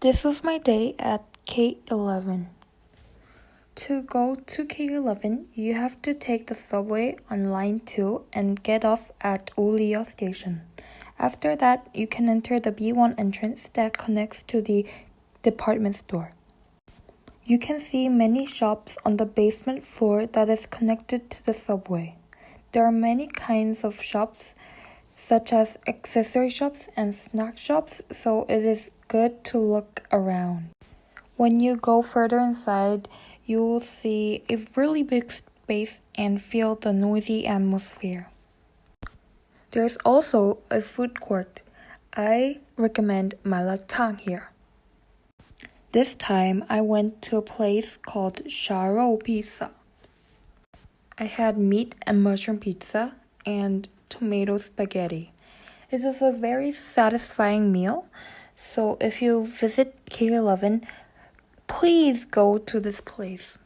This was my day at K11. To go to K11, you have to take the subway on line 2 and get off at Uliyo station. After that, you can enter the B1 entrance that connects to the department store. You can see many shops on the basement floor that is connected to the subway. There are many kinds of shops, such as accessory shops and snack shops, so it is good to look around. When you go further inside, you will see a really big space and feel the noisy atmosphere. There's also a food court. I recommend malatang here. This time I went to a place called Sharo Pizza. I had meat and mushroom pizza and tomato spaghetti. It was a very satisfying meal, so if you visit K11, please go to this place.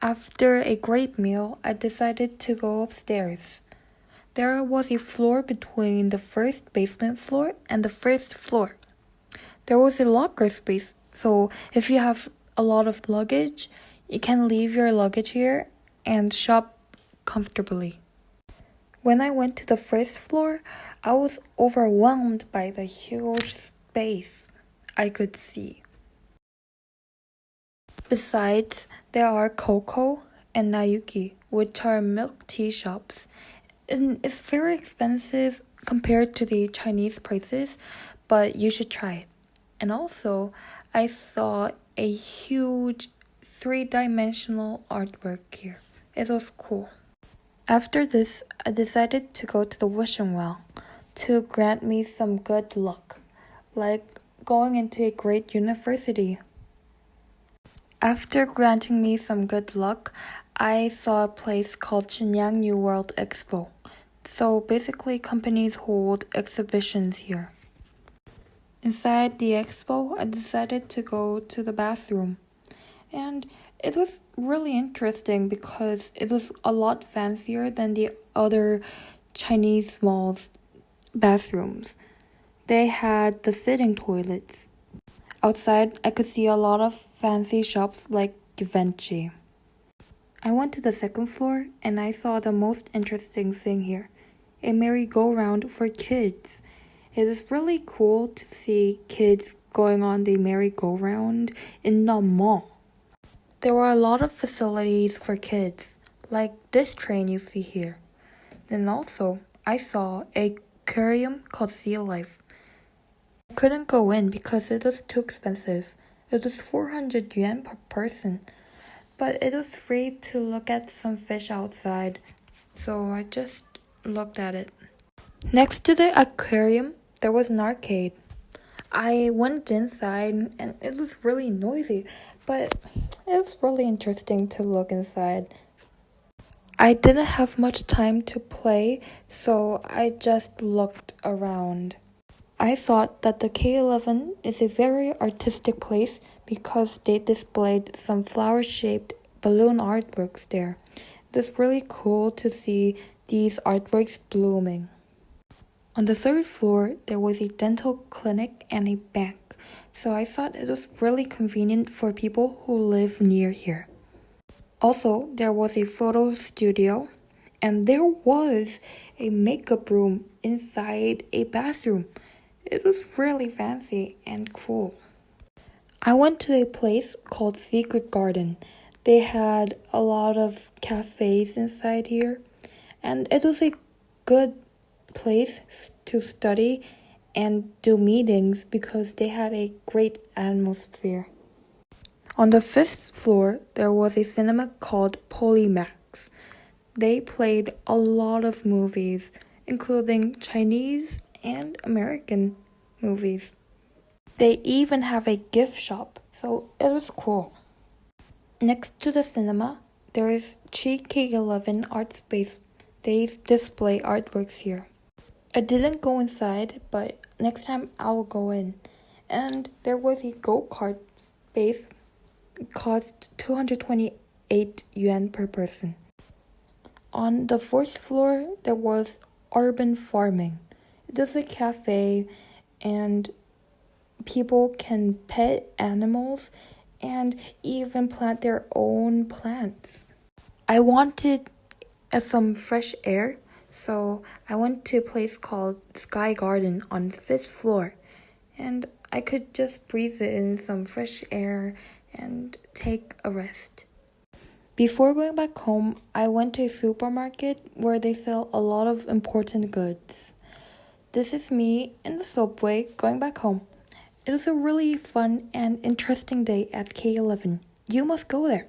After a great meal, I decided to go upstairs. There was a floor between the first basement floor and the first floor. There was a locker space, so if you have a lot of luggage, you can leave your luggage here and shop comfortably. When I went to the first floor, I was overwhelmed by the huge space I could see. Besides, there are Coco and Nayuki, which are milk tea shops. And it's very expensive compared to the Chinese prices, but you should try it. And also, I saw a huge 3-dimensional artwork here. It was cool. After this, I decided to go to the wishing well to grant me some good luck, like going into a great university. After granting me some good luck, I saw a place called Shenyang New World Expo. So basically, companies hold exhibitions here. Inside the expo, I decided to go to the bathroom. And it was really interesting because it was a lot fancier than the other Chinese malls' bathrooms. They had the sitting toilets. Outside, I could see a lot of fancy shops like Givenchy. I went to the second floor and I saw the most interesting thing here, a merry-go-round for kids. It is really cool to see kids going on the merry-go-round in the mall. There were a lot of facilities for kids, like this train you see here. Then also, I saw an aquarium called Sea Life. I couldn't go in because it was too expensive. It was 400 yuan per person, but it was free to look at some fish outside, so I just looked at it. Next to the aquarium, there was an arcade. I went inside and it was really noisy, but it was really interesting to look inside. I didn't have much time to play, so I just looked around. I thought that the K11 is a very artistic place because they displayed some flower-shaped balloon artworks there. It was really cool to see these artworks blooming. On the third floor, there was a dental clinic and a bank, so I thought it was really convenient for people who live near here. Also, there was a photo studio, and there was a makeup room inside a bathroom. It was really fancy and cool. I went to a place called Secret Garden. They had a lot of cafes inside here, and it was a good place to study and do meetings because they had a great atmosphere. On the 5th floor, there was a cinema called Polymax. They played a lot of movies, including Chinese and American movies. They even have a gift shop, so it was cool. Next to the cinema, there is K11 Art Space. They display artworks here. I didn't go inside, but next time I will go in. And there was a go-kart space. It cost 228 yuan per person. On the 4th floor, there was urban farming. It was a cafe, and people can pet animals and even plant their own plants. I wanted some fresh air, so I went to a place called Sky Garden on the fifth floor, and I could just breathe in some fresh air and take a rest. Before going back home, I went to a supermarket where they sell a lot of important goods. This is me in the subway going back home. It was a really fun and interesting day at K11. You must go there.